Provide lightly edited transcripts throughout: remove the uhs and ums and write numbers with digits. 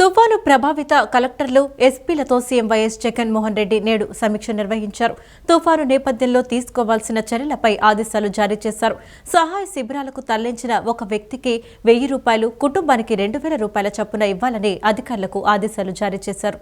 తుఫాను ప్రభావిత కలెక్టర్లు ఎస్పీలతో సీఎం వైఎస్ జగన్మోహన్ రెడ్డి నేడు సమీక్ష నిర్వహించారు. తుఫాను నేపథ్యంలో తీసుకోవాల్సిన చర్యలపై ఆదేశాలు జారీ చేశారు. సహాయ శిబిరాలకు తరలించిన ఒక వ్యక్తికి 1000 రూపాయలు, కుటుంబానికి 2000 రూపాయల చొప్పున ఇవ్వాలని అధికారులకు ఆదేశాలు జారీ చేశారు.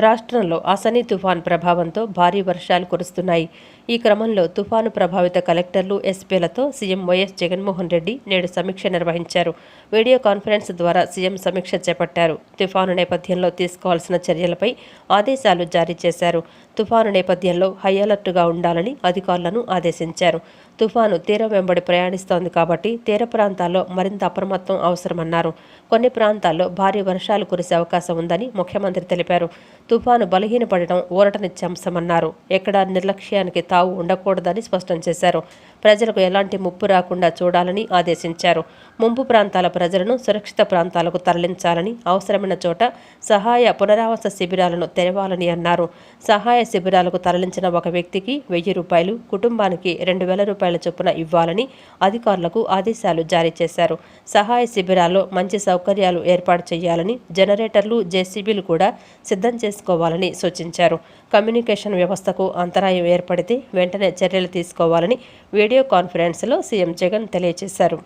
రాష్ట్రంలో అసనీ తుఫాన్ ప్రభావంతో భారీ వర్షాలు కురుస్తున్నాయి. ఈ క్రమంలో తుఫాను ప్రభావిత కలెక్టర్లు, ఎస్పీలతో సీఎం వైఎస్ జగన్మోహన్ రెడ్డి నేడు సమీక్ష నిర్వహించారు. వీడియో కాన్ఫరెన్స్ ద్వారా సీఎం సమీక్ష చేపట్టారు. తుఫాను నేపథ్యంలో తీసుకోవాల్సిన చర్యలపై ఆదేశాలు జారీ చేశారు. తుఫాను నేపథ్యంలో హై అలర్ట్గా ఉండాలని అధికారులను ఆదేశించారు. తుఫాను తీరం వెంబడి ప్రయాణిస్తోంది కాబట్టి తీర ప్రాంతాల్లో మరింత అప్రమత్తం అవసరమన్నారు. కొన్ని ప్రాంతాల్లో భారీ వర్షాలు కురిసే అవకాశం ఉందని ముఖ్యమంత్రి తెలిపారు. తుఫాను బలహీనపడడం ఊరటనిచ్చే అంశమన్నారు. ఎక్కడా నిర్లక్ష్యానికి తావు ఉండకూడదని స్పష్టం చేశారు. ప్రజలకు ఎలాంటి ముప్పు రాకుండా చూడాలని ఆదేశించారు. ముంపు ప్రాంతాల ప్రజలను సురక్షిత ప్రాంతాలకు తరలించాలని, అవసరమైన చోట సహాయ పునరావాస శిబిరాలను తెరవాలని అన్నారు. సహాయ శిబిరాలకు తరలించిన ఒక వ్యక్తికి 1000 రూపాయలు, కుటుంబానికి 2000 రూపాయల చొప్పున ఇవ్వాలని అధికారులకు ఆదేశాలు జారీ చేశారు. సహాయ శిబిరాల్లో మంచి సౌకర్యాలు ఏర్పాటు చేయాలని, జనరేటర్లు, జేసీబీలు కూడా సిద్ధం చేసుకోవాలని సూచించారు. కమ్యూనికేషన్ వ్యవస్థకు అంతరాయం ఏర్పడితే వెంటనే చర్యలు తీసుకోవాలని వీడియో కాన్ఫరెన్స్లో సీఎం జగన్ తెలియజేశారు.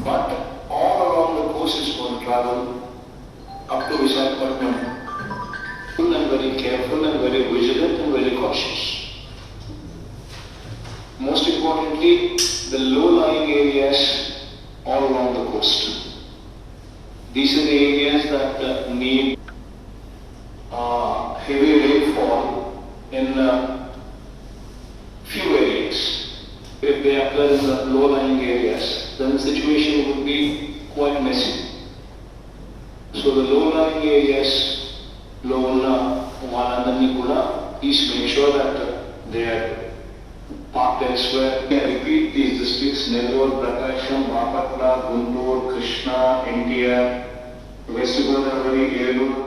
But all along the coast is going to travel up to Visakhapatnam. And very careful and very vigilant and very cautious. Most importantly, the low-lying areas all along the coast. These are the areas that need heavy rainfall in few areas. If they occur in the low-lying areas, then the situation would be quite messy. So the low-lying areas, please make sure that they are parked elsewhere. I repeat these districts: Nellore, Prakasham, Bapatla, Guntur, Krishna, NTR, West Godavari, Eluru.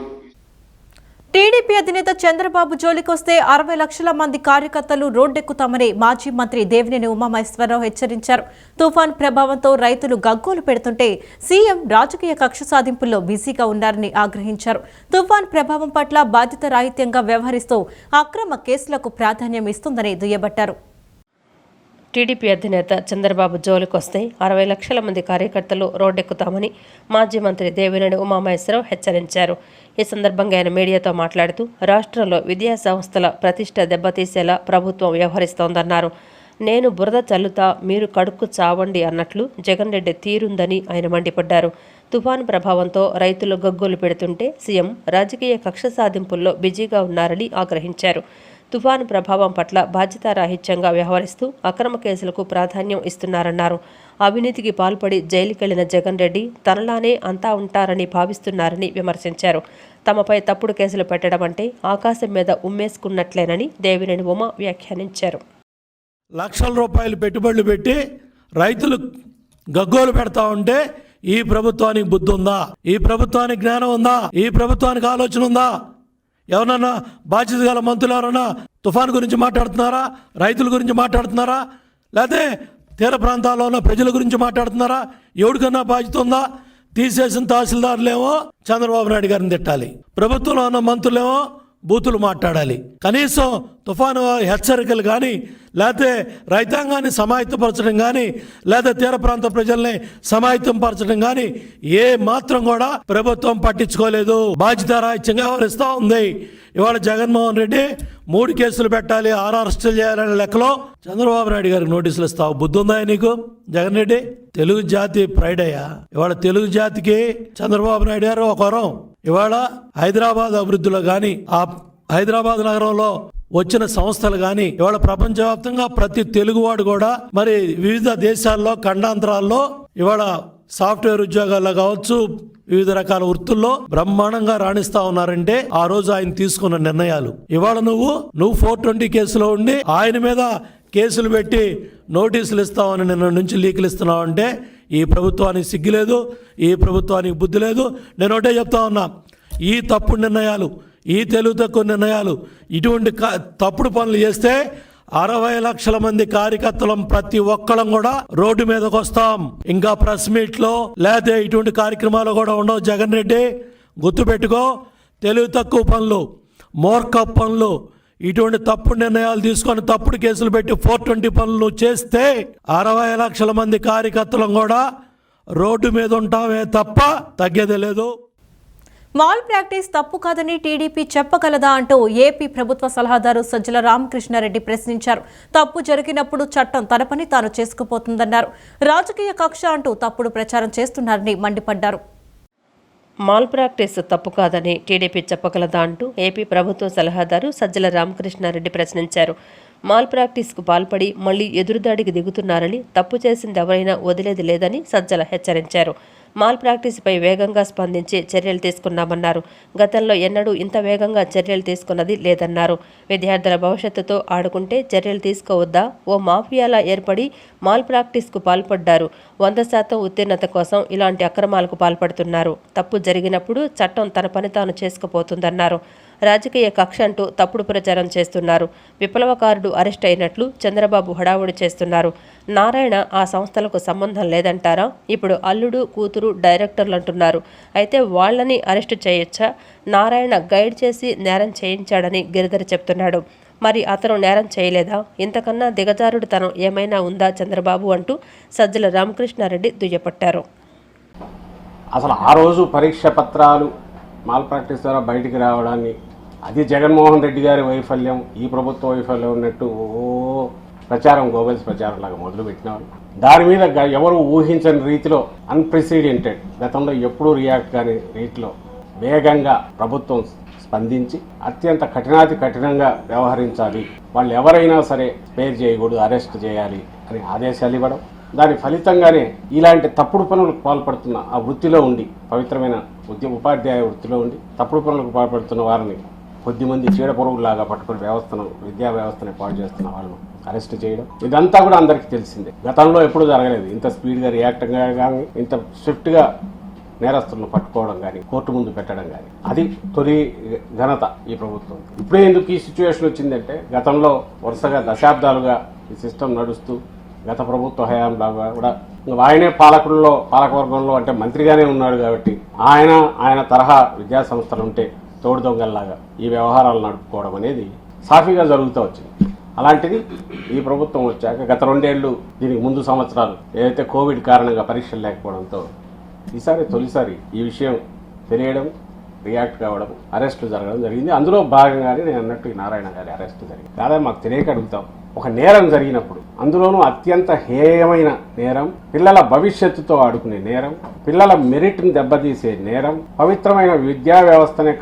TDP అధినేత చంద్రబాబు జోలికొస్తే 60 లక్షల మంది కార్యకర్తలు రోడ్డెక్కుతామని మాజీ మంత్రి దేవినేని ఉమామహేశ్వరరావు హెచ్చరించారు. తుఫాన్ ప్రభావంతో రైతులు గగ్గోలు పెడుతుంటే సీఎం రాజకీయ కక్ష సాధింపుల్లో బిజీగా ఉన్నారని ఆగ్రహించారు. తుఫాన్ ప్రభావం పట్ల బాధ్యతారాహిత్యంగా వ్యవహరిస్తూ అక్రమ కేసులకు ప్రాధాన్యం ఇస్తుందని దుయ్యబట్టారు. టీడీపీ అధినేత చంద్రబాబు జోలికొస్తే 60 లక్షల మంది కార్యకర్తలు రోడ్డెక్కుతామని మాజీ మంత్రి దేవినేని ఉమామహేశ్వరరావు హెచ్చరించారు. ఈ సందర్భంగా ఆయన మీడియాతో మాట్లాడుతూ రాష్ట్రంలో విద్యా సంస్థల ప్రతిష్ట దెబ్బతీసేలా ప్రభుత్వం వ్యవహరిస్తోందన్నారు. నేను బురద చల్లుతా, మీరు కడుక్కు చావండి అన్నట్లు జగన్ రెడ్డి తీరుందని ఆయన మండిపడ్డారు. తుఫాను ప్రభావంతో రైతులు గగ్గోలు పెడుతుంటే సీఎం రాజకీయ కక్ష సాధింపుల్లో బిజీగా ఉన్నారని ఆగ్రహించారు. తుఫాను ప్రభావం పట్ల బాధ్యతారాహిత్యంగా వ్యవహరిస్తూ అక్రమ కేసులకు ప్రాధాన్యం ఇస్తున్నారన్నారు. అవినీతికి పాల్పడి జైలుకెళ్లిన జగన్ రెడ్డి తనలానే అంతా ఉంటారని భావిస్తున్నారని విమర్శించారు. తమపై తప్పుడు కేసులు పెట్టడం అంటే ఆకాశం మీద ఉమ్మేసుకున్నట్లేనని దేవినేని ఉమ వ్యాఖ్యానించారు. లక్షల రూపాయలు పెట్టుబడులు పెట్టి రైతులు గగ్గోలు పెడతా ఉంటే ఈ ప్రభుత్వానికి బుద్ధి ఉందా? ఈ ప్రభుత్వానికి జ్ఞానం ఉందా? ఈ ప్రభుత్వానికి ఆలోచన ఉందా? ఎవరన్నా బాధ్యత గల మంత్రులు ఎవరన్నా తుఫాను గురించి మాట్లాడుతున్నారా? రైతుల గురించి మాట్లాడుతున్నారా? లేకపోతే తీర ప్రాంతాల్లో ఉన్న ప్రజల గురించి మాట్లాడుతున్నారా? ఎవరికన్నా బాధ్యత ఉందా? తీసేసిన తహసీల్దారులేమో చంద్రబాబు నాయుడు గారిని తిట్టాలి, ప్రభుత్వంలో ఉన్న మంత్రులేమో బూతులు మాట్లాడాలి. కనీసం తుఫాను హెచ్చరికలు కానీ, లేకపోతే రైతాంగాన్ని సమాయత్తపరచడం కానీ, లేదా తీర ప్రాంత ప్రజల్ని సమాయత్తంపరచడం కానీ ఏ మాత్రం కూడా ప్రభుత్వం పట్టించుకోలేదు. బాధ్యతారాహిత్యంగా వ్యవహరిస్తూ ఉంది. ఇవాళ జగన్మోహన్ రెడ్డి 3 కేసులు పెట్టాలి, 6 అరెస్టులు చేయాలనే లెక్కలో చంద్రబాబు నాయుడు గారికి నోటీసులు ఇస్తావు. బుద్ధి ఉందా నీకు జగన్ రెడ్డి? తెలుగు జాతి ప్రైడ్ అయ్యా. ఇవాళ తెలుగు జాతికి చంద్రబాబు నాయుడు గారు ఒక వరం. ఇవాళ హైదరాబాద్ అభివృద్ధిలో కానీ, ఆ హైదరాబాద్ నగరంలో వచ్చిన సంస్థలు కానీ, ఇవాళ ప్రపంచవ్యాప్తంగా ప్రతి తెలుగువాడు కూడా మరి వివిధ దేశాల్లో, ఖండాంతరాల్లో ఇవాళ సాఫ్ట్వేర్ ఉద్యోగాల్లో కావచ్చు, వివిధ రకాల వృత్తుల్లో బ్రహ్మాండంగా రాణిస్తా ఉన్నారంటే ఆ రోజు ఆయన తీసుకున్న నిర్ణయాలు. ఇవాళ నువ్వు 420 కేసులో ఉండి ఆయన మీద కేసులు పెట్టి నోటీసులు ఇస్తామని నిన్న నుంచి లీకులు ఇస్తున్నావు అంటే ఈ ప్రభుత్వానికి సిగ్గు లేదు, ఈ ప్రభుత్వానికి బుద్ధి లేదు. నేను ఒకటే చెప్తా ఉన్నా, ఈ తప్పుడు నిర్ణయాలు ఈ తెలుగు తక్కువ నిర్ణయాలు ఇటువంటి తప్పుడు పనులు చేస్తే 60 లక్షల మంది కార్యకర్తలం ప్రతి ఒక్కళ్ళం కూడా రోడ్డు మీదకి వస్తాం. ఇంకా ప్రెస్ మీట్లో లేకపోతే ఇటువంటి కార్యక్రమాలు కూడా ఉండవు. జగన్ రెడ్డి గుర్తుపెట్టుకో, తెలుగు తక్కువ పనులు, మూర్ఖ పనులు, ఇటువంటి తప్పుడు నిర్ణయాలు తీసుకొని తప్పుడు కేసులు పెట్టి 420 పనులు చేస్తే 60 లక్షల మంది కార్యకర్తలం కూడా రోడ్డు మీద ఉంటామే తప్ప తగ్గేదే లేదు. మాల్ ప్రాక్టీస్ తప్పు కాదని టీడీపీ చెప్పగలదా అంటూ ఏపీ ప్రభుత్వ సలహాదారు సజ్జల రామకృష్ణారెడ్డి ప్రశ్నించారు. తప్పు జరిగినప్పుడు చట్టం తన పని తాను చేసుకుపోతుందన్నారు. రాజకీయ కక్ష అంటూ తప్పుడు ప్రచారం చేస్తున్నారని మండిపడ్డారు. మాల్ ప్రాక్టీస్ తప్పు కాదని టీడీపీ చెప్పగలదా అంటూ ఏపీ ప్రభుత్వ సలహాదారు సజ్జల రామకృష్ణారెడ్డి ప్రశ్నించారు. మాల్ ప్రాక్టీస్కు పాల్పడి మళ్లీ ఎదురుదాడికి దిగుతున్నారని, తప్పు చేసింది ఎవరైనా వదిలేది లేదని సజ్జల హెచ్చరించారు. మాల్ ప్రాక్టీస్పై వేగంగా స్పందించి చర్యలు తీసుకున్నామన్నారు. గతంలో ఎన్నడూ ఇంత వేగంగా చర్యలు తీసుకున్నది లేదన్నారు. విద్యార్థుల భవిష్యత్తుతో ఆడుకుంటే చర్యలు తీసుకోవద్దా? ఓ మాఫియాలా ఏర్పడి మాల్ ప్రాక్టీస్కు పాల్పడ్డారు. 100% ఉత్తీర్ణత కోసం ఇలాంటి అక్రమాలకు పాల్పడుతున్నారు. తప్పు జరిగినప్పుడు చట్టం తన పని తాను చేసుకుపోతుందన్నారు. రాజకీయ కక్ష అంటూ తప్పుడు ప్రచారం చేస్తున్నారు. విప్లవకారుడు అరెస్ట్ అయినట్లు చంద్రబాబు హడావుడి చేస్తున్నారు. నారాయణ ఆ సంస్థలకు సంబంధం లేదంటారా? ఇప్పుడు అల్లుడు, కూతురు డైరెక్టర్లు అంటున్నారు. అయితే వాళ్ళని అరెస్టు చేయొచ్చా? నారాయణ గైడ్ చేసి నేరం చేయించాడని గిరిధర్ చెప్తున్నాడు. మరి అతను నేరం చేయలేదా? ఇంతకన్నా దిగజారుడుతనం ఏమైనా ఉందా చంద్రబాబు అంటూ సజ్జల రామకృష్ణారెడ్డి దుయ్యపట్టారు. అసలు ఆ రోజు పరీక్ష పత్రాలు మాల్ ప్రాక్టీస్ ద్వారా బయటికి రావడాన్ని, అది జగన్మోహన్ రెడ్డి గారి వైఫల్యం, ఈ ప్రభుత్వ వైఫల్యం ఉన్నట్టు ప్రచారం, గోబెల్స్ ప్రచారం లాగా మొదలుపెట్టినారు. దాని మీద ఎవరు ఊహించని రీతిలో అన్ప్రెసిడెంటెడ్, గతంలో ఎప్పుడూ రియాక్ట్ కాని రీతిలో వేగంగా ప్రభుత్వం స్పందించి అత్యంత కఠినంగా వ్యవహరించాలి, వాళ్ళు ఎవరైనా సరే స్పేర్ చేయకూడదు, అరెస్ట్ చేయాలి అని ఆదేశాలు ఇవ్వడం. దాని ఫలితంగానే ఇలాంటి తప్పుడు పనులకు పాల్పడుతున్న ఆ వృత్తిలో ఉండి, పవిత్రమైన ఉపాధ్యాయ వృత్తిలో ఉండి తప్పుడు పనులకు పాల్పడుతున్న వారిని కొద్దిమంది చీడపొరుగులాగా పట్టుకుని విద్యా వ్యవస్థని పాడు చేస్తున్న వాళ్ళను అరెస్ట్ చేయడం, ఇదంతా కూడా అందరికీ తెలిసిందే. గతంలో ఎప్పుడూ జరగలేదు. ఇంత స్పీడ్గా రియాక్ట్ కానీ, ఇంత స్విఫ్ట్గా నేరస్తులను పట్టుకోవడం కానీ, కోర్టు ముందు పెట్టడం కానీ, అది తొలి ఘనత ఈ ప్రభుత్వం. ఇప్పుడే ఎందుకు ఈ సిచ్యువేషన్ వచ్చిందంటే, గతంలో వరుసగా దశాబ్దాలుగా ఈ సిస్టమ్ నడుస్తూ గత ప్రభుత్వ హయాంలాగా కూడా ఆయనే పాలకవర్గంలో అంటే మంత్రిగానే ఉన్నాడు కాబట్టి ఆయన తరహా విద్యా సంస్థలు ఉంటే తోడు దొంగల్లాగా ఈ వ్యవహారాలు నడుపుకోవడం అనేది సాఫీగా జరుగుతూ వచ్చింది. అలాంటిది ఈ ప్రభుత్వం వచ్చాక గత 2 ఏళ్ళు, దీనికి ముందు సంవత్సరాలు ఏదైతే కోవిడ్ కారణంగా పరీక్షలు లేకపోవడంతో తొలిసారి ఈ విషయం తెలియడం, రియాక్ట్ కావడం, అరెస్టులు జరగడం జరిగింది. అందులో భాగంగానే నేను అన్నట్టు నారాయణ గారి అరెస్ట్ జరిగింది. కాదా మాకు తెలియక అడుగుతాం. ఒక నేరం జరిగినప్పుడు, అందులోనూ అత్యంత హేయమైన నేరం, పిల్లల భవిష్యత్తుతో ఆడుకునే నేరం, పిల్లల మెరిట్ని దెబ్బతీసే నేరం, పవిత్రమైన విద్యా వ్యవస్థనే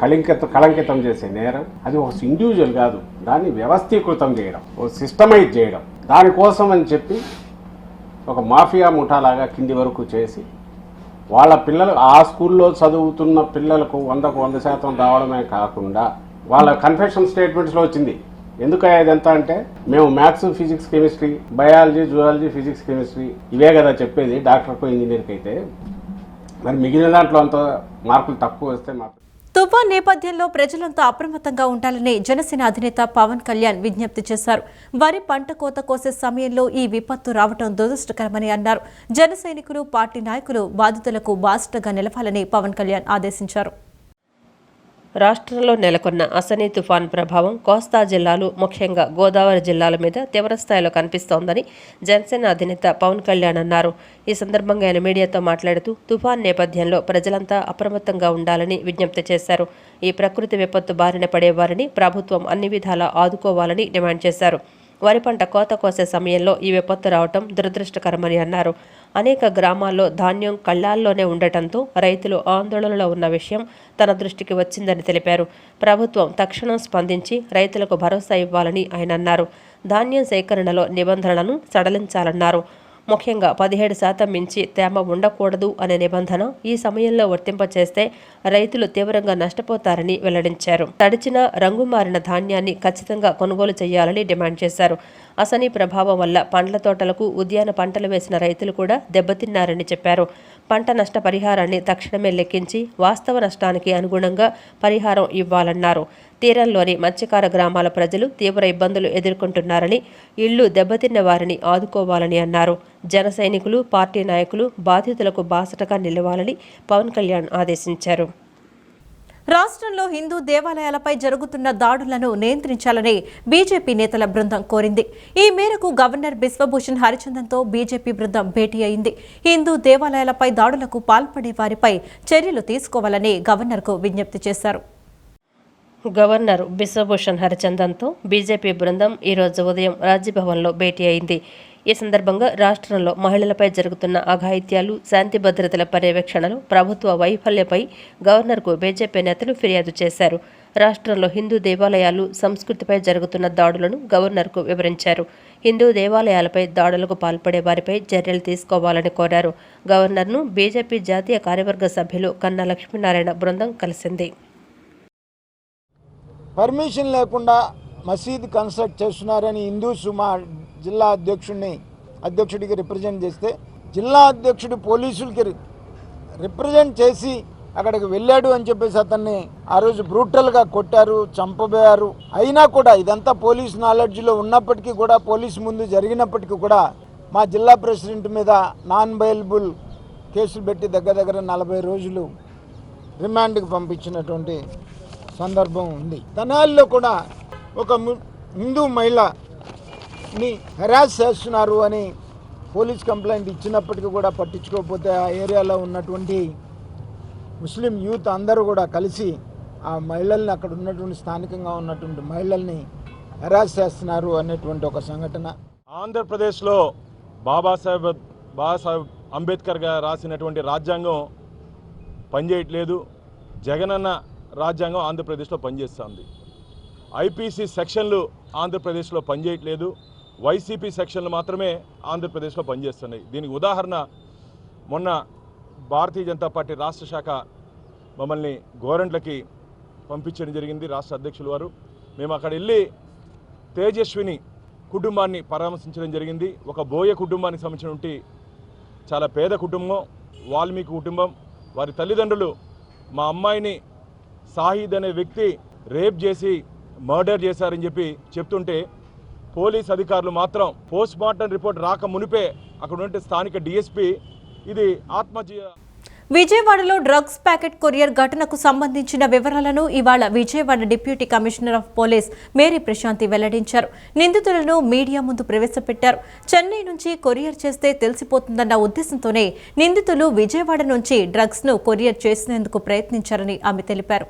కళంకితం చేసే నేరం, అది ఒక ఇండివిజువల్ కాదు, దాన్ని వ్యవస్థీకృతం చేయడం, ఒక సిస్టమైజ్ చేయడం, దానికోసం అని చెప్పి ఒక మాఫియా ముఠాలాగా కింది వరకు చేసి వాళ్ళ పిల్లలు ఆ స్కూల్లో చదువుతున్న పిల్లలకు 100% రావడమే కాకుండా వాళ్ళ కన్ఫెషన్ స్టేట్మెంట్స్లో వచ్చింది. ఎందుకయ్యా ఇదంతా అంటే, మేము maths, physics, chemistry, biology, zoology, physics, chemistry ఇవే కదా చెప్పేది డాక్టర్కు, ఇంజనీర్కి అయితే, మరి మిగిలిన దాంట్లో అంత మార్కులు తక్కువ వస్తే మాకు. తుఫాన్ నేపథ్యంలో ప్రజలంతా అప్రమత్తంగా ఉండాలని జనసేన అధినేత పవన్ కళ్యాణ్ విజ్ఞప్తి చేశారు. వరి పంట కోత కోసే సమయంలో ఈ విపత్తు రావడం దురదృష్టకరమని అన్నారు. జన సైనికులు, పార్టీ నాయకులు బాధితులకు బాసటగా నిలవాలని పవన్ కళ్యాణ్ ఆదేశించారు. రాష్ట్రంలో నెలకొన్న అసనీ తుఫాన్ ప్రభావం కోస్తా జిల్లాలు, ముఖ్యంగా గోదావరి జిల్లాల మీద తీవ్రస్థాయిలో కనిపిస్తోందని జనసేన అధినేత పవన్ కళ్యాణ్ అన్నారు. ఈ సందర్భంగా ఆయన మీడియాతో మాట్లాడుతూ తుఫాన్ నేపథ్యంలో ప్రజలంతా అప్రమత్తంగా ఉండాలని విజ్ఞప్తి చేశారు. ఈ ప్రకృతి విపత్తు బారిన పడేవారిని ప్రభుత్వం అన్ని విధాలా ఆదుకోవాలని డిమాండ్ చేశారు. వరి పంట కోత కోసే సమయంలో ఈ విపత్తు రావటం దురదృష్టకరమని అన్నారు. అనేక గ్రామాల్లో ధాన్యం కళ్ళాల్లోనే ఉండటంతో రైతులు ఆందోళనలో ఉన్న విషయం తన దృష్టికి వచ్చిందని తెలిపారు. ప్రభుత్వం తక్షణం స్పందించి రైతులకు భరోసా ఇవ్వాలని ఆయన అన్నారు. ధాన్యం సేకరణలో నిబంధనలను సడలించాలన్నారు. ముఖ్యంగా 17% మించి తేమ ఉండకూడదు అనే నిబంధన ఈ సమయంలో వర్తింపచేస్తే రైతులు తీవ్రంగా నష్టపోతారని వెల్లడించారు. తడిచిన, రంగు మారిన ధాన్యాన్ని ఖచ్చితంగా కొనుగోలు చేయాలని డిమాండ్ చేశారు. అసనీ ప్రభావం వల్ల పండ్ల తోటలకు, ఉద్యాన పంటలు వేసిన రైతులు కూడా దెబ్బతిన్నారని చెప్పారు. పంట నష్ట పరిహారాన్ని తక్షణమే లెక్కించి వాస్తవ నష్టానికి అనుగుణంగా పరిహారం ఇవ్వాలన్నారు. తీరంలోని మత్స్యకార గ్రామాల ప్రజలు తీవ్ర ఇబ్బందులు ఎదుర్కొంటున్నారని, ఇళ్లు దెబ్బతిన్న వారిని ఆదుకోవాలని అన్నారు. జన సైనికులు, పార్టీ నాయకులు బాధితులకు బాసటగా నిలవాలని పవన్ కళ్యాణ్ ఆదేశించారు. రాష్ట్రంలో హిందూ దేవాలయాలపై జరుగుతున్న దాడులను నియంత్రించాలని బీజేపీ నేతల బృందం కోరింది. ఈ మేరకు గవర్నర్ బిశ్వభూషణ్ హరిచందన్తో బీజేపీ బృందం భేటీ అయింది. హిందూ దేవాలయాలపై దాడులకు పాల్పడే వారిపై చర్యలు తీసుకోవాలని గవర్నర్కు విజ్ఞప్తి చేశారు. గవర్నర్ బిశ్వభూషణ్ హరిచందన్తో బీజేపీ బృందం ఈరోజు ఉదయం రాజ్భవన్లో భేటీ అయింది. ఈ సందర్భంగా రాష్ట్రంలో మహిళలపై జరుగుతున్న అఘాయిత్యాలు, శాంతి భద్రతల పర్యవేక్షణలో ప్రభుత్వ వైఫల్యపై గవర్నర్కు బీజేపీ నేతలు ఫిర్యాదు చేశారు. రాష్ట్రంలో హిందూ దేవాలయాలు, సంస్కృతిపై జరుగుతున్న దాడులను గవర్నర్కు వివరించారు. హిందూ దేవాలయాలపై దాడులకు పాల్పడే వారిపై చర్యలు తీసుకోవాలని కోరారు. గవర్నర్ను బీజేపీ జాతీయ కార్యవర్గ సభ్యులు కన్నా లక్ష్మీనారాయణ బృందం కలిసింది. పర్మిషన్ లేకుండా మసీద్ కన్స్ట్రక్ట్ చేస్తున్నారని హిందూ సుమా జిల్లా అధ్యక్షుడికి రిప్రజెంట్ చేస్తే, జిల్లా అధ్యక్షుడు పోలీసులకి రిప్రజెంట్ చేసి అక్కడికి వెళ్ళాడు అని చెప్పేసి అతన్ని ఆ రోజు బ్రూటల్గా కొట్టారు, చంపబోయారు. అయినా కూడా ఇదంతా పోలీస్ నాలెడ్జ్లో ఉన్నప్పటికీ కూడా, పోలీసు ముందు జరిగినప్పటికీ కూడా మా జిల్లా ప్రెసిడెంట్ మీద నాన్ బెయిలబుల్ కేసులు పెట్టి దగ్గర 40 రోజులు రిమాండ్కి పంపించినటువంటి సందర్భం ఉంది. తెనాలిలో కూడా ఒక హిందూ మహిళని హెరాస్ చేస్తున్నారు అని పోలీస్ కంప్లైంట్ ఇచ్చినప్పటికీ కూడా పట్టించుకోకపోతే ఆ ఏరియాలో ఉన్నటువంటి ముస్లిం యూత్ అందరూ కూడా కలిసి ఆ మహిళల్ని, అక్కడ ఉన్నటువంటి స్థానికంగా ఉన్నటువంటి మహిళల్ని హెరాస్ చేస్తున్నారు అనేటువంటి ఒక సంఘటన. ఆంధ్రప్రదేశ్లో బాబాసాహెబ్ అంబేద్కర్ గారు రాసినటువంటి రాజ్యాంగం పనిచేయట్లేదు. జగనన్న రాజ్యాంగం ఆంధ్రప్రదేశ్లో పనిచేస్తుంది. ఐపీసీ సెక్షన్లు ఆంధ్రప్రదేశ్లో పనిచేయట్లేదు. వైసీపీ సెక్షన్లు మాత్రమే ఆంధ్రప్రదేశ్లో పనిచేస్తున్నాయి. దీనికి ఉదాహరణ, మొన్న భారతీయ జనతా పార్టీ రాష్ట్ర శాఖ మమ్మల్ని గోరంట్లకి పంపించడం జరిగింది. రాష్ట్ర అధ్యక్షులు వారు, మేము అక్కడ వెళ్ళి తేజస్విని కుటుంబాన్ని పరామర్శించడం జరిగింది. ఒక బోయ కుటుంబానికి సంబంధించినటువంటి చాలా పేద కుటుంబం, వాల్మీకి కుటుంబం. వారి తల్లిదండ్రులు మా అమ్మాయిని సాహిద్ అనే వ్యక్తి రేప్ చేసి మర్డర్ చేశారని చెప్పి చెప్తుంటే, పోలీస్ అధికారులు మాత్రం పోస్ట్ మార్టం రిపోర్ట్ రాక మునిపే అక్కడ ఉంటే స్థానిక డీఎస్పీ ఇది ఆత్మహత్య. విజయవాడలో డ్రగ్స్ ప్యాకెట్ కొరియర్ ఘటనకు సంబంధించిన వివరాలను ఇవాళ Vijayawada deputy commissioner of police Mary Prashanthi వెల్లడించారు. నిందితులను మీడియా ముందు ప్రవేశపెట్టారు. చెన్నై నుంచి కొరియర్ చేస్తే తెలిసిపోతుందన్న ఉద్దేశంతోనే నిందితులు విజయవాడ నుంచి డ్రగ్స్ను కొరియర్ చేసేందుకు ప్రయత్నించారని ఆమె తెలిపారు.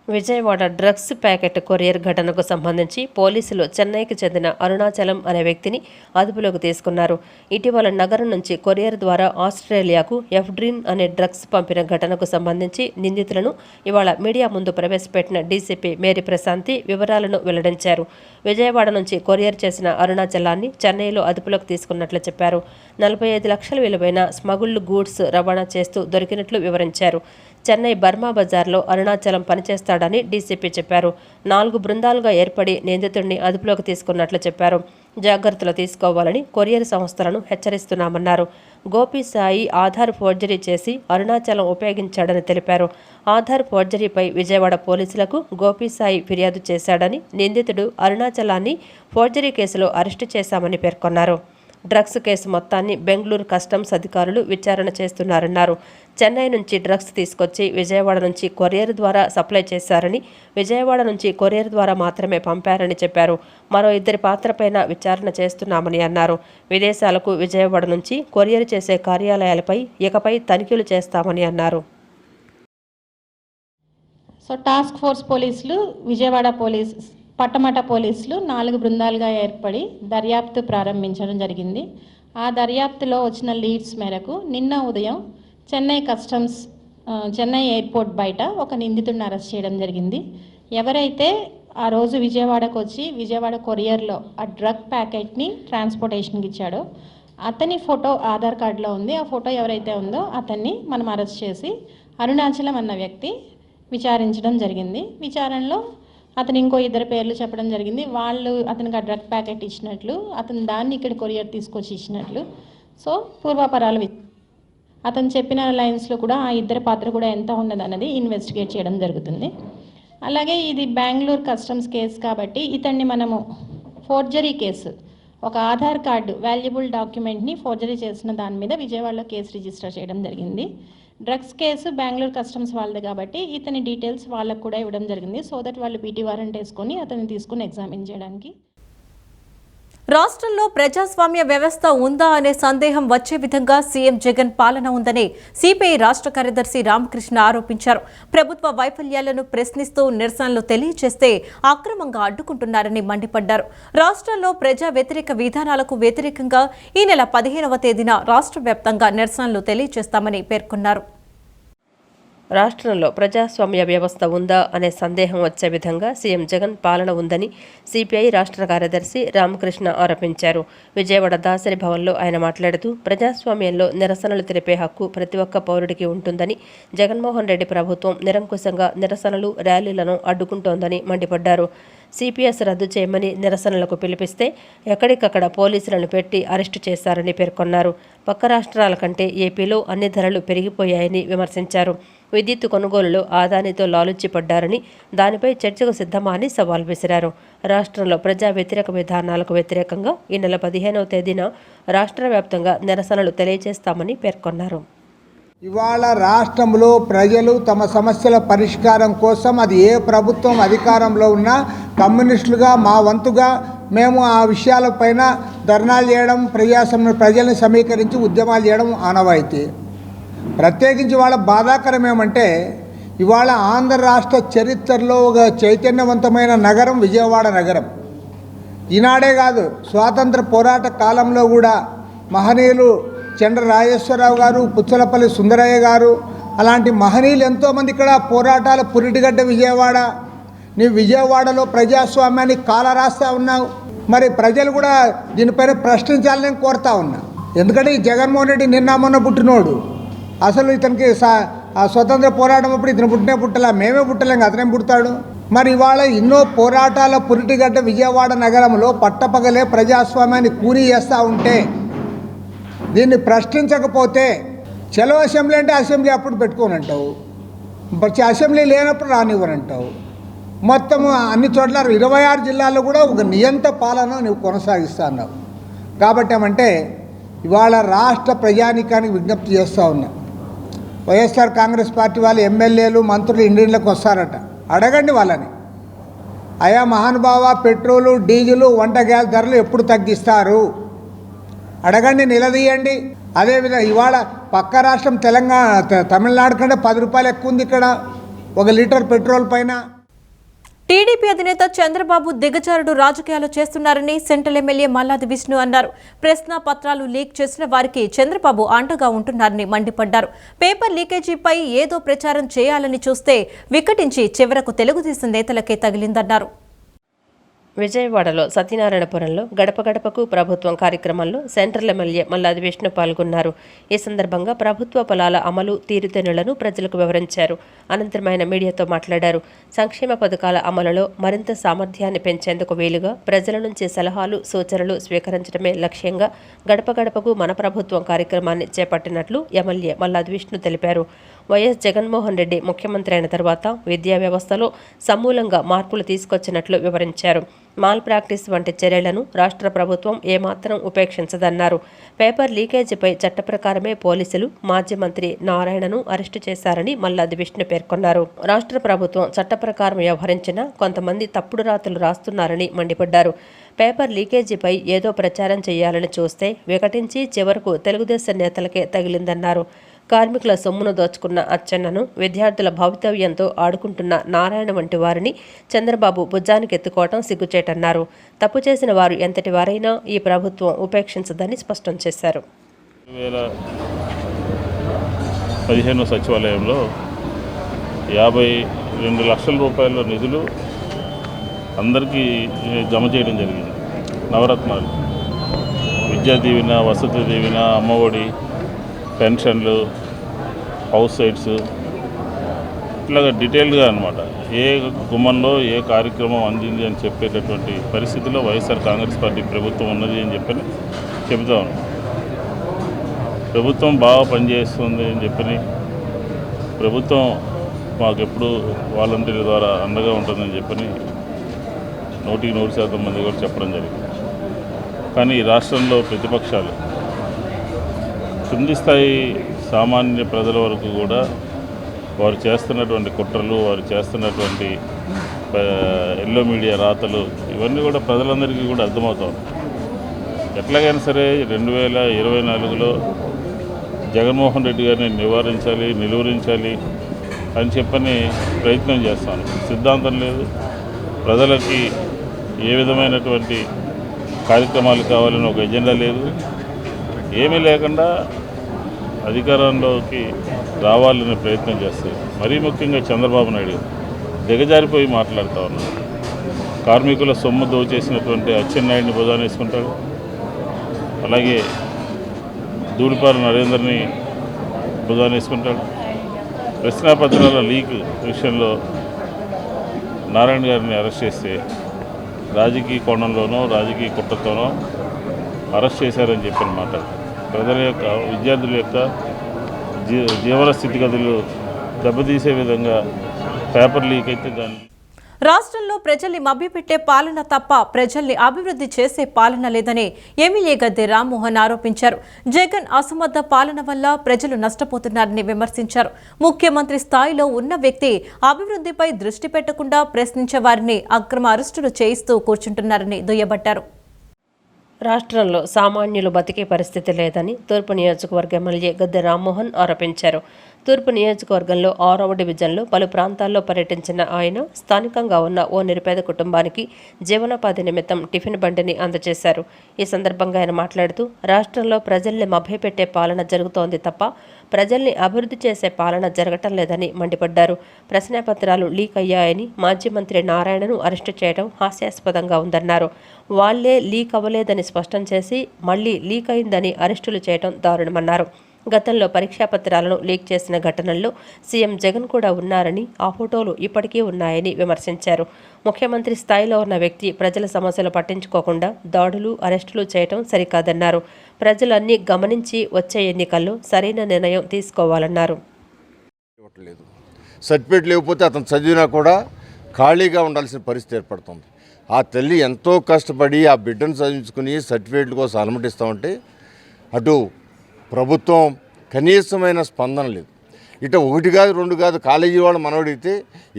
విజయవాడ డ్రగ్స్ ప్యాకెట్ కొరియర్ ఘటనకు సంబంధించి పోలీసులు చెన్నైకి చెందిన అరుణాచలం అనే వ్యక్తిని అదుపులోకి తీసుకున్నారు. ఇటీవల నగరం నుంచి కొరియర్ ద్వారా ఆస్ట్రేలియాకు ఎఫ్డ్రిన్ అనే డ్రగ్స్ పంపిన ఘటనకు సంబంధించి నిందితులను ఇవాళ మీడియా ముందు ప్రవేశపెట్టిన డీసీపీ మేరీ ప్రశాంతి వివరాలను వెల్లడించారు. విజయవాడ నుంచి కొరియర్ చేసిన అరుణాచలాన్ని చెన్నైలో అదుపులోకి తీసుకున్నట్లు చెప్పారు. 45 లక్షల విలువైన స్మగుల్డ్ గూడ్స్ రవాణా చేస్తూ దొరికినట్లు వివరించారు. చెన్నై బర్మా బజార్లో అరుణాచలం పనిచేస్తాడని డీసీపీ చెప్పారు. 4 బృందాలుగా ఏర్పడి నిందితుడిని అదుపులోకి తీసుకున్నట్లు చెప్పారు. జాగ్రత్తలు తీసుకోవాలని కొరియర్ సంస్థలను హెచ్చరిస్తున్నామన్నారు. గోపీసాయి ఆధార్ ఫోర్జరీ చేసి అరుణాచలం ఉపయోగించాడని తెలిపారు. ఆధార్ ఫోర్జరీపై విజయవాడ పోలీసులకు గోపీసాయి ఫిర్యాదు చేశాడని, నిందితుడు అరుణాచలాన్ని ఫోర్జరీ కేసులో అరెస్టు చేశామని పేర్కొన్నారు. డ్రగ్స్ కేసు మొత్తాన్ని బెంగళూరు కస్టమ్స్ అధికారులు విచారణ చేస్తున్నారన్నారు. చెన్నై నుంచి డ్రగ్స్ తీసుకొచ్చి విజయవాడ నుంచి కొరియర్ ద్వారా సప్లై చేశారని, విజయవాడ నుంచి కొరియర్ ద్వారా మాత్రమే పంపారని చెప్పారు. మరో 2 పాత్రపైన విచారణ చేస్తున్నామని అన్నారు. విదేశాలకు విజయవాడ నుంచి కొరియర్ చేసే కార్యాలయాలపై ఇకపై తనిఖీలు చేస్తామని అన్నారు. సో టాస్క్ ఫోర్స్ పోలీసులు, విజయవాడ పట్టమట పోలీసులు 4 బృందాలుగా ఏర్పడి దర్యాప్తు ప్రారంభించడం జరిగింది. ఆ దర్యాప్తులో వచ్చిన లీడ్స్ మేరకు నిన్న ఉదయం చెన్నై ఎయిర్పోర్ట్ బయట ఒక నిందితుడిని అరెస్ట్ చేయడం జరిగింది. ఎవరైతే ఆ రోజు విజయవాడకు వచ్చి విజయవాడ కొరియర్లో ఆ డ్రగ్ ప్యాకెట్ని ట్రాన్స్పోర్టేషన్కి ఇచ్చాడో అతని ఫోటో ఆధార్ కార్డులో ఉంది. ఆ ఫోటో ఎవరైతే ఉందో అతన్ని మనం అరెస్ట్ చేసి అరుణాచలం అన్న వ్యక్తి విచారించడం జరిగింది. విచారణలో అతను ఇంకో 2 పేర్లు చెప్పడం జరిగింది. వాళ్ళు అతనికి ఆ డ్రగ్ ప్యాకెట్ ఇచ్చినట్లు, అతను దాన్ని ఇక్కడ కొరియర్ తీసుకొచ్చి ఇచ్చినట్లు. సో పూర్వాపరాలు అతను చెప్పిన లైన్స్లో కూడా ఆ ఇద్దరి పాత్ర కూడా ఎంత ఉన్నదన్నది ఇన్వెస్టిగేట్ చేయడం జరుగుతుంది. అలాగే ఇది బెంగళూరు కస్టమ్స్ కేసు కాబట్టి ఇతన్ని మనము ఫోర్జరీ కేసు, ఒక ఆధార్ కార్డు వాల్యుబుల్ డాక్యుమెంట్ని ఫోర్జరీ చేసిన దాని మీద విజయవాడలో కేసు రిజిస్టర్ చేయడం జరిగింది. డ్రగ్స్ కేసు బెంగళూరు కస్టమ్స్ వాళ్ళది కాబట్టి ఇతని డీటెయిల్స్ వాళ్ళకు కూడా ఇవ్వడం జరిగింది. సో దట్ వాళ్ళు పీటీ వారెంట్ వేసుకొని అతన్ని తీసుకుని ఎగ్జామిన్ చేయడానికి. రాష్ట్రంలో ప్రజాస్వామ్య వ్యవస్థ ఉందా అనే సందేహం వచ్చే విధంగా సీఎం జగన్ పాలన ఉందని సిపిఐ రాష్ట్ర కార్యదర్శి రామకృష్ణ ఆరోపించారు. ప్రభుత్వ వైఫల్యాలను ప్రశ్నిస్తూ నిరసనలు తెలియజేస్తే అక్రమంగా అడ్డుకుంటున్నారని మండిపడ్డారు. రాష్ట్రంలో ప్రజా వ్యతిరేక విధానాలకు వ్యతిరేకంగా ఈ నెల 15వ తేదీన రాష్ట్ర వ్యాప్తంగా నిరసనలు తెలియజేస్తామని పేర్కొన్నారు. రాష్ట్రంలో ప్రజాస్వామ్య వ్యవస్థ ఉందా అనే సందేహం వచ్చే విధంగా సీఎం జగన్ పాలన ఉందని సిపిఐ రాష్ట్ర కార్యదర్శి రామకృష్ణ ఆరోపించారు. విజయవాడ దాసరి భవన్లో ఆయన మాట్లాడుతూ ప్రజాస్వామ్యంలో నిరసనలు తెలిపే హక్కు ప్రతి ఒక్క పౌరుడికి ఉంటుందని, జగన్మోహన్ రెడ్డి ప్రభుత్వం నిరంకుశంగా నిరసనలు, ర్యాలీలను అడ్డుకుంటోందని మండిపడ్డారు. సిపిఎస్ రద్దు చేయమని నిరసనలకు పిలిపిస్తే ఎక్కడికక్కడ పోలీసులను పెట్టి అరెస్టు చేశారని పేర్కొన్నారు. పక్క రాష్ట్రాల కంటే ఏపీలో అన్ని ధరలు పెరిగిపోయాయని విమర్శించారు. విద్యుత్ కొనుగోలులో ఆదానితో లాలుచిపడ్డారని, దానిపై చర్చకు సిద్ధమా అని సవాల్ విసిరారు. రాష్ట్రంలో ప్రజా వ్యతిరేక విధానాలకు వ్యతిరేకంగా ఈ నెల 15వ తేదీన రాష్ట్ర వ్యాప్తంగా నిరసనలు తెలియజేస్తామని పేర్కొన్నారు. ఇవాళ రాష్ట్రంలో ప్రజలు తమ సమస్యల పరిష్కారం కోసం అది ఏ ప్రభుత్వం అధికారంలో ఉన్నా కమ్యూనిస్టులుగా మా వంతుగా మేము ఆ విషయాలపైన ధర్నాలు చేయడం, ప్రజల్ని సమీకరించి ఉద్యమాలు చేయడం ఆనవాయితీ. ప్రత్యేకించి వాళ్ళ బాధాకరం ఏమంటే ఇవాళ ఆంధ్ర రాష్ట్ర చరిత్రలో ఒక చైతన్యవంతమైన నగరం విజయవాడ నగరం. ఈనాడే కాదు, స్వాతంత్ర పోరాట కాలంలో కూడా మహనీయులు చండ్ర రాజేశ్వరరావు గారు, పుచ్చలపల్లి సుందరయ్య గారు అలాంటి మహనీయులు ఎంతోమంది ఇక్కడ పోరాటాల పురిటిగడ్డ విజయవాడ. నీ విజయవాడలో ప్రజాస్వామ్యాన్ని కాలరాస్తా ఉన్నావు. మరి ప్రజలు కూడా దీనిపైన ప్రశ్నించాలని కోరుతా ఉన్నా. ఎందుకంటే ఈ జగన్మోహన్ రెడ్డి నిన్న మొన్న పుట్టినోడు. అసలు ఇతనికి ఆ స్వతంత్ర పోరాటం అప్పుడు ఇతను పుట్టలే, మేమే పుట్టలేం, అతనేం పుడతాడు. మరి ఇవాళ ఎన్నో పోరాటాల పురిటిగడ్డ విజయవాడ నగరంలో పట్టపగలే ప్రజాస్వామ్యాన్ని కూనీ చేస్తూ ఉంటే దీన్ని ప్రశ్నించకపోతే చలో అసెంబ్లీ అంటే అసెంబ్లీ అప్పుడు పెట్టుకోనంటావు, అసెంబ్లీ లేనప్పుడు రానివ్వనంటావు. మొత్తం అన్ని చోట్ల 26 జిల్లాల్లో కూడా ఒక నియంత పాలన నువ్వు కొనసాగిస్తున్నావు. కాబట్టి ఏమంటే ఇవాళ రాష్ట్ర ప్రజానీకానికి విజ్ఞప్తి చేస్తూ ఉన్నా. వైఎస్ఆర్ కాంగ్రెస్ పార్టీ వాళ్ళు ఎమ్మెల్యేలు, మంత్రులు ఇండియన్లకు వస్తారట, అడగండి వాళ్ళని. అయా మహానుభావ, పెట్రోలు, డీజిలు, వంట గ్యాస్ ధరలు ఎప్పుడు తగ్గిస్తారు అడగండి, నిలదీయండి. అదేవిధంగా ఇవాళ పక్క రాష్ట్రం తమిళనాడు కంటే 10 రూపాయలు ఎక్కువ ఉంది ఇక్కడ 1 లీటర్ పెట్రోల్ పైన. టీడీపీ అధినేత చంద్రబాబు దిగజారుడు రాజకీయాలు చేస్తున్నారని సెంట్రల్ ఎమ్మెల్యే మల్లాది విష్ణు అన్నారు. ప్రశ్న పత్రాలు లీక్ చేసిన వారికి చంద్రబాబు అండగా ఉంటున్నారని మండిపడ్డారు. పేపర్ లీకేజీపై ఏదో ప్రచారం చేయాలని చూస్తే వికటించి చివరకు తెలుగుదేశం నేతలకే తగిలిందన్నారు. విజయవాడలో సత్యనారాయణపురంలో గడప గడపకు ప్రభుత్వం కార్యక్రమంలో సెంట్రల్ ఎమ్మెల్యే మల్లాది విష్ణు పాల్గొన్నారు. ఈ సందర్భంగా ప్రభుత్వ ఫలాల అమలు, తీరుతెన్నులను ప్రజలకు వివరించారు. అనంతరం ఆయన మీడియాతో మాట్లాడారు. సంక్షేమ పథకాల అమలులో మరింత సామర్థ్యాన్ని పెంచేందుకు వీలుగా ప్రజల నుంచి సలహాలు, సూచనలు స్వీకరించడమే లక్ష్యంగా గడప గడపకు మన ప్రభుత్వం కార్యక్రమాన్ని చేపట్టినట్లు ఎమ్మెల్యే మల్లాది విష్ణు తెలిపారు. వైఎస్ జగన్మోహన్ రెడ్డి ముఖ్యమంత్రి అయిన తర్వాత విద్యా వ్యవస్థలో సమూలంగా మార్పులు తీసుకొచ్చినట్లు వివరించారు. మాల్ ప్రాక్టీస్ వంటి చర్యలను రాష్ట్ర ప్రభుత్వం ఏమాత్రం ఉపేక్షించదన్నారు. పేపర్ లీకేజీపై చట్ట ప్రకారమే పోలీసులు మాజీ మంత్రి నారాయణను అరెస్టు చేశారని మల్లాది విష్ణు పేర్కొన్నారు. రాష్ట్ర ప్రభుత్వం చట్ట ప్రకారం వ్యవహరించినా కొంతమంది తప్పుడు రాతలు రాస్తున్నారని మండిపడ్డారు. పేపర్ లీకేజీపై ఏదో ప్రచారం చేయాలని చూస్తే వికటించి చివరకు తెలుగుదేశం నేతలకే తగిలిందన్నారు. కార్మికుల సొమ్మును దోచుకున్న అచ్చెన్నను, విద్యార్థుల భవితవ్యంతో ఆడుకుంటున్న నారాయణ వంటి వారిని చంద్రబాబు భుజానికి ఎత్తుకోవటం సిగ్గుచేటన్నారు. తప్పు చేసిన వారు ఎంతటి వారైనా ఈ ప్రభుత్వం ఉపేక్షించదని స్పష్టం చేశారు. 2015 సచివాలయంలో 52 లక్షల రూపాయల నిధులు అందరికీ జమ చేయడం జరిగింది. నవరత్నాలు, విద్యా దీవెన, వసతి దీవెన, అమ్మఒడి, పెన్షన్లు, హౌస్ సైట్స్, ఇట్లాగా డీటెయిల్డ్గా అనమాట ఏ గుమ్మంలో ఏ కార్యక్రమం అందింది అని చెప్పేటటువంటి పరిస్థితిలో వైఎస్ఆర్ కాంగ్రెస్ పార్టీ ప్రభుత్వం ఉన్నది అని చెప్తా ఉన్నాం. ప్రభుత్వం బాగా పనిచేస్తుంది అని చెప్పని ప్రభుత్వం మాకు ఎప్పుడు వాలంటీర్ల ద్వారా అండగా ఉంటుందని చెప్పని 100% మంది కూడా చెప్పడం జరిగింది. కానీ రాష్ట్రంలో ప్రతిపక్షాలు కింది స్థాయి సామాన్య ప్రజల వరకు కూడా వారు చేస్తున్నటువంటి కుట్రలు, వారు చేస్తున్నటువంటి ఎల్లో మీడియా రాతలు ఇవన్నీ కూడా ప్రజలందరికీ కూడా అర్థమవుతాయి. ఎట్లాగైనా సరే 2024లో జగన్మోహన్ రెడ్డి గారిని నిలువరించాలి అని చెప్పని ప్రయత్నం చేస్తాను. సిద్ధాంతం లేదు, ప్రజలకి ఏ విధమైనటువంటి కార్యక్రమాలు కావాలని ఒక ఎజెండా లేదు, ఏమీ లేకుండా అధికారంలోకి రావాలనే ప్రయత్నం చేస్తారు. మరీ ముఖ్యంగా చంద్రబాబు నాయుడు దిగజారిపోయి మాట్లాడుతూ ఉన్నారు. కార్మికుల సొమ్ము దోచేసినటువంటి అచ్చెన్నాయుడిని భుజాన వేసుకుంటాడు. అలాగే ధూళిపాల నరేందర్ని భుజాన వేసుకుంటాడు. ప్రశ్నాపత్రాల లీక్ విషయంలో నారాయణ గారిని అరెస్ట్ చేస్తే రాజకీయ కోణంలోనో రాజకీయ కుట్రతోనో అరెస్ట్ చేశారని చెప్పిన మాట ప్రజల యొక్క విద్యార్థుల యొక్క జీవన స్థితిగతులు దెబ్బతీసే విధంగా పేపర్ లీక్ అయితే దాన్ని రాష్ట్రంలో ప్రజల్ని మభ్యపెట్టే పాలన తప్ప ప్రజల్ని అభివృద్ధి చేసే పాలన లేదని ఎమ్మెల్యే గద్దె రామ్మోహన్ ఆరోపించారు. జగన్ అసమర్థ పాలన వల్ల ప్రజలు నష్టపోతున్నారని విమర్శించారు. ముఖ్యమంత్రి స్థాయిలో ఉన్న వ్యక్తి అభివృద్ధిపై దృష్టి పెట్టకుండా ప్రశ్నించే వారిని అక్రమ అరెస్టులు చేయిస్తూ కూర్చుంటున్నారని దుయ్యబట్టారు. రాష్ట్రంలో సామాన్యులు బతికే పరిస్థితి లేదని తూర్పు నియోజకవర్గ ఎమ్మెల్యే గద్దె రామ్మోహన్ ఆరోపించారు. తూర్పు నియోజకవర్గంలో 6వ డివిజన్లో పలు ప్రాంతాల్లో పర్యటించిన ఆయన స్థానికంగా ఉన్న ఓ నిరుపేద కుటుంబానికి జీవనోపాధి నిమిత్తం టిఫిన్ బండిని అందజేశారు. ఈ సందర్భంగా ఆయన మాట్లాడుతూ రాష్ట్రంలో ప్రజల్ని మభ్యపెట్టే పాలన జరుగుతోంది తప్ప ప్రజల్ని అభివృద్ధి చేసే పాలన జరగటం లేదని మండిపడ్డారు. ప్రశ్నాపత్రాలు లీక్ అయ్యాయని మాజీ మంత్రి నారాయణను అరెస్టు చేయడం హాస్యాస్పదంగా ఉందన్నారు. వాళ్లే లీక్ అవ్వలేదని స్పష్టం చేసి మళ్లీ లీక్ అయిందని అరెస్టులు చేయడం దారుణమన్నారు. గతంలో పరీక్షాపత్రాలను లీక్ చేసిన ఘటనల్లో సీఎం జగన్ కూడా ఉన్నారని, ఆ ఫోటోలు ఇప్పటికీ ఉన్నాయని విమర్శించారు. ముఖ్యమంత్రి స్థాయిలో ఉన్న వ్యక్తి ప్రజల సమస్యలు పట్టించుకోకుండా దాడులు, అరెస్టులు చేయడం సరికాదన్నారు. ప్రజలన్నీ గమనించి వచ్చే ఎన్నికల్లో సరైన నిర్ణయం తీసుకోవాలన్నారు. సర్టిఫికేట్ లేకపోతే అతను చదివినా కూడా ఖాళీగా ఉండాల్సిన పరిస్థితి ఏర్పడుతుంది. ఆ తల్లి ఎంతో కష్టపడి ఆ బిడ్డను చదివించుకుని సర్టిఫికేట్ల కోసం అలమటిస్తూ ఉంటే అటు ప్రభుత్వం కనీసమైన స్పందన లేదు. ఇటు 1 కాదు 2 కాదు కాలేజీ వాళ్ళు మనవడిగితే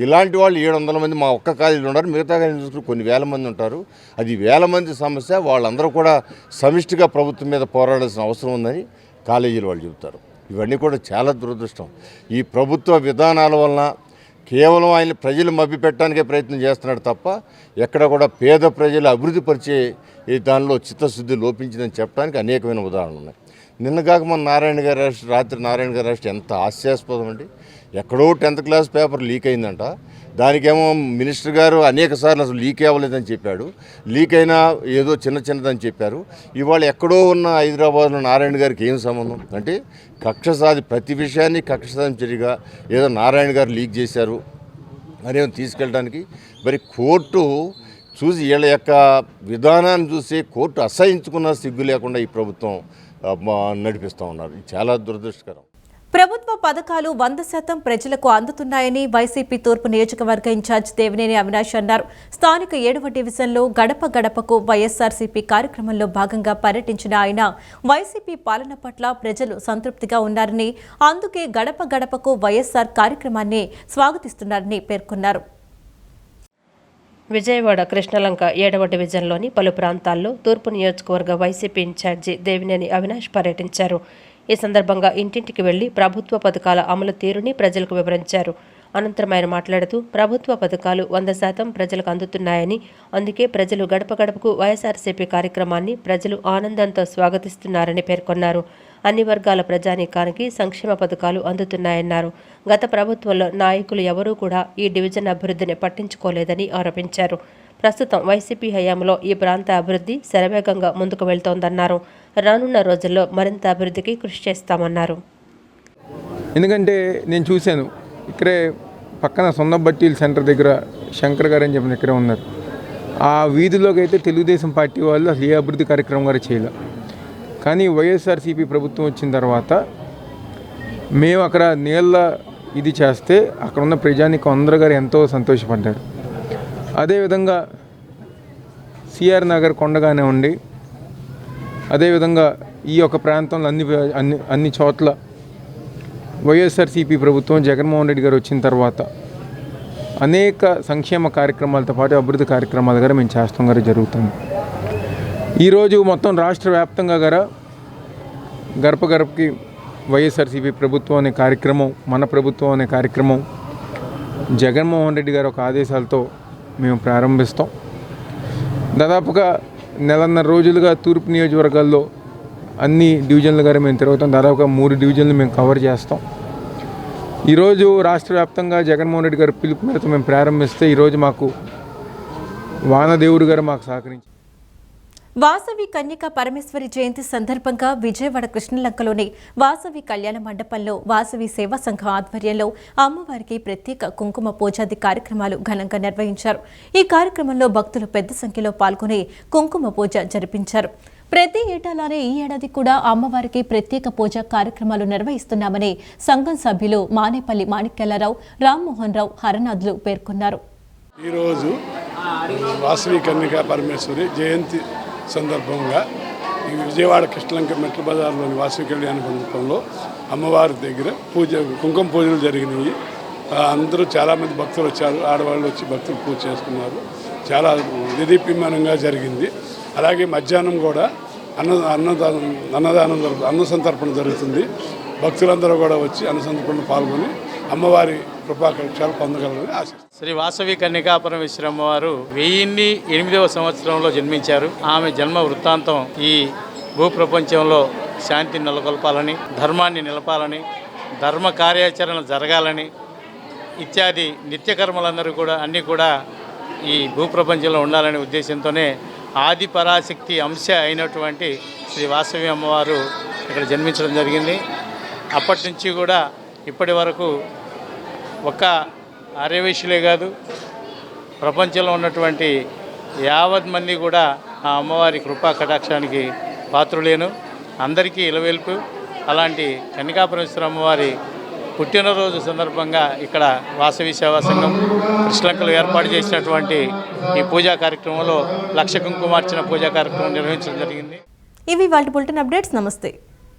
ఇలాంటి వాళ్ళు 700 మంది మా ఒక్క కాలేజీలో ఉన్నారు. మిగతా కాలేజీ చూసుకుని కొన్ని వేల మంది ఉంటారు. అది వేల మంది సమస్య. వాళ్ళందరూ కూడా సమిష్టిగా ప్రభుత్వం మీద పోరాడాల్సిన అవసరం ఉందని కాలేజీలు వాళ్ళు చెబుతారు. ఇవన్నీ కూడా చాలా దురదృష్టం. ఈ ప్రభుత్వ విధానాల వలన కేవలం ఆయన ప్రజలు మభ్యపెట్టడానికే ప్రయత్నం చేస్తున్నాడు తప్ప ఎక్కడ కూడా పేద ప్రజలు అభివృద్ధి పరిచే దానిలో చిత్తశుద్ధి లోపించిందని చెప్పడానికి అనేకమైన ఉదాహరణలు ఉన్నాయి. నిన్నగాక మన రాత్రి నారాయణ గారి అరెస్ట్ ఎంత హాస్యాస్పదం అండి. ఎక్కడో 10th క్లాస్ పేపర్ లీక్ అయిందంట. దానికేమో మినిస్టర్ గారు అనేక సార్లు అసలు లీక్ అవ్వలేదని చెప్పాడు. లీక్ అయినా ఏదో చిన్నదని చెప్పారు. ఇవాళ ఎక్కడో ఉన్న హైదరాబాద్లో నారాయణ గారికి ఏం సంబంధం అంటే ప్రతి విషయాన్ని కక్ష సాధించగా ఏదో నారాయణ గారు లీక్ చేశారు అనేవి తీసుకెళ్ళడానికి మరి కోర్టు చూసి వీళ్ళ యొక్క విధానాన్ని చూసి కోర్టు అసహించుకున్న సిగ్గు లేకుండా ఈ ప్రభుత్వం నడిపిస్తూ ఉన్నారు. ఇది చాలా దురదృష్టకరం. ప్రభుత్వ పథకాలు 100% ప్రజలకు అందుతున్నాయని వైసీపీ తూర్పు నియోజకవర్గ ఇన్ఛార్జ్ దేవినేని అవినాష్ అన్నారు. స్థానిక 7వ డివిజన్లో గడప గడపకు వైఎస్ఆర్సీపీ కార్యక్రమంలో భాగంగా పర్యటించిన ఆయన వైసీపీ పాలన పట్ల ప్రజలు సంతృప్తిగా ఉన్నారని, అందుకే గడప గడపకు వైఎస్ఆర్ కార్యక్రమాన్ని స్వాగతిస్తున్నారని పేర్కొన్నారు. విజయవాడ కృష్ణలంక 7వ డివిజన్లోని పలు ప్రాంతాల్లో తూర్పు నియోజకవర్గ వైసీపీ ఇన్ఛార్జి దేవినేని అవినాష్ పర్యటించారు. ఈ సందర్భంగా ఇంటింటికి వెళ్లి ప్రభుత్వ పథకాల అమలు తీరుని ప్రజలకు వివరించారు. అనంతరం ఆయన మాట్లాడుతూ ప్రభుత్వ పథకాలు 100% ప్రజలకు అందుతున్నాయని, అందుకే ప్రజలు గడప గడపకు వైఎస్ఆర్సీపీ కార్యక్రమాన్ని ప్రజలు ఆనందంతో స్వాగతిస్తున్నారని పేర్కొన్నారు. అన్ని వర్గాల ప్రజానీకానికి సంక్షేమ పథకాలు అందుతున్నాయన్నారు. గత ప్రభుత్వంలో నాయకులు ఎవరూ కూడా ఈ డివిజన్ అభివృద్ధిని పట్టించుకోలేదని ఆరోపించారు. ప్రస్తుతం వైసీపీ హయాంలో ఈ ప్రాంత అభివృద్ధి శరవేగంగా ముందుకు వెళ్తోందన్నారు. రానున్న రోజుల్లో మరింత అభివృద్ధికి కృషి చేస్తామన్నారు. ఎందుకంటే నేను చూశాను, ఇక్కడే పక్కన సొన్నబట్టీల సెంటర్ దగ్గర శంకర్ గారు అని చెప్పిన ఇక్కడే ఉన్నారు. ఆ వీధిలోకి అయితే తెలుగుదేశం పార్టీ వాళ్ళు అసలు ఏ అభివృద్ధి కార్యక్రమం కూడా చేయలేదు. కానీ వైఎస్ఆర్సీపీ ప్రభుత్వం వచ్చిన తర్వాత మేము అక్కడ నీళ్ళ ఇది చేస్తే అక్కడ ఉన్న ప్రజానికి అందరూ గారు ఎంతో సంతోషపడ్డారు. అదేవిధంగా సిఆర్ నగర్ కొండగానే ఉండి అదేవిధంగా ఈ యొక్క ప్రాంతంలో అన్ని చోట్ల వైఎస్ఆర్సీపీ ప్రభుత్వం జగన్మోహన్ రెడ్డి గారు వచ్చిన తర్వాత అనేక సంక్షేమ కార్యక్రమాలతో పాటు అభివృద్ధి కార్యక్రమాలు గారు మేము చేస్తాం గారు జరుగుతుంది. ఈరోజు మొత్తం రాష్ట్ర వ్యాప్తంగా గారు గడప గడపకి వైఎస్ఆర్సీపీ ప్రభుత్వం అనే కార్యక్రమం, మన ప్రభుత్వం అనే కార్యక్రమం జగన్మోహన్ రెడ్డి గారు ఒక ఆదేశాలతో మేము ప్రారంభిస్తాం. దాదాపుగా నెలన్నర రోజులుగా తూర్పు నియోజకవర్గాల్లో అన్ని డివిజన్లు గారు మేము తిరుగుతాం. దాదాపుగా 3 డివిజన్లు మేము కవర్ చేస్తాం. ఈరోజు రాష్ట్ర వ్యాప్తంగా జగన్మోహన్ రెడ్డి గారు పిలుపు మేరకు మేము ప్రారంభిస్తే ఈరోజు మాకు వానదేవుడు గారు మాకు సహకరించారు. వాసవి కన్యకా పరమేశ్వరి జయంతి సందర్భంగా విజయవాడ కృష్ణలంకలోని వాసవి కళ్యాణ మండపంలో వాసవి సేవా సంఘం ఆధ్వర్యంలో అమ్మవారికి ప్రత్యేక కుంకుమ పూజాది కార్యక్రమాలు ఘనంగా నిర్వహించారు. ఈ కార్యక్రమంలో భక్తులు పెద్ద సంఖ్యలో పాల్గొని కుంకుమ పూజ జరిపించారు. ప్రతి ఏటాలానే ఈ ఏడాది కూడా అమ్మవారికి ప్రత్యేక పూజా కార్యక్రమాలు నిర్వహిస్తున్నామని సంఘం సభ్యులు మానేపల్లి మాణిక్యాలరావు, రామ్మోహన్ రావు, హరనాథ్లు పేర్కొన్నారు. ఈరోజు వాసవి కన్యకా పరమేశ్వరి జయంతి సందర్భంగా ఈ విజయవాడ కృష్ణలంక మెట్ల బజార్లోని వాసవి కళ్యాణ మండపంలో అమ్మవారి దగ్గర కుంకుమ పూజలు జరిగినాయి. అందరూ చాలామంది భక్తులు వచ్చారు. ఆడవాళ్ళు వచ్చి భక్తులు పూజ చేసుకున్నారు. చాలా నిదీప్యమానంగా జరిగింది. అలాగే మధ్యాహ్నం కూడా అన్న సంతర్పణ జరుగుతుంది. భక్తులందరూ కూడా వచ్చి అన్న సంతర్పణ పాల్గొని అమ్మవారి కృపాకటాక్షాలు పొందగలరని ఆశిస్తారు. శ్రీ వాసవి కన్యకా పరమేశ్వరి అమ్మవారు 1008వ సంవత్సరంలో జన్మించారు. ఆమె జన్మ వృత్తాంతం ఈ భూప్రపంచంలో శాంతిని నెలకొల్పాలని, ధర్మాన్ని నిలపాలని, ధర్మ కార్యాచరణ జరగాలని ఇత్యాది నిత్యకర్మలందరూ కూడా అన్నీ కూడా ఈ భూప్రపంచంలో ఉండాలనే ఉద్దేశంతోనే ఆది పరాశక్తి అంశ అయినటువంటి శ్రీ వాసవి అమ్మవారు ఇక్కడ జన్మించడం జరిగింది. అప్పటి నుంచి కూడా ఇప్పటి వరకు ఒక ఆర్యవైశ్యులే కాదు, ప్రపంచంలో ఉన్నటువంటి యావత్ మంది కూడా ఆ అమ్మవారి కృపా కటాక్షానికి పాత్రులేను. అందరికీ ఇలవెల్పు. అలాంటి కన్యకాపరమేశ్వరి అమ్మవారి పుట్టినరోజు సందర్భంగా ఇక్కడ వాసవి సేవా సంఘం కృష్ణలంకలో ఏర్పాటు చేసినటువంటి ఈ పూజా కార్యక్రమంలో లక్ష కుంకుమార్చన పూజా కార్యక్రమం నిర్వహించడం జరిగింది. ఇవి వాళ్ళ బులెటిన్ అప్డేట్స్. నమస్తే.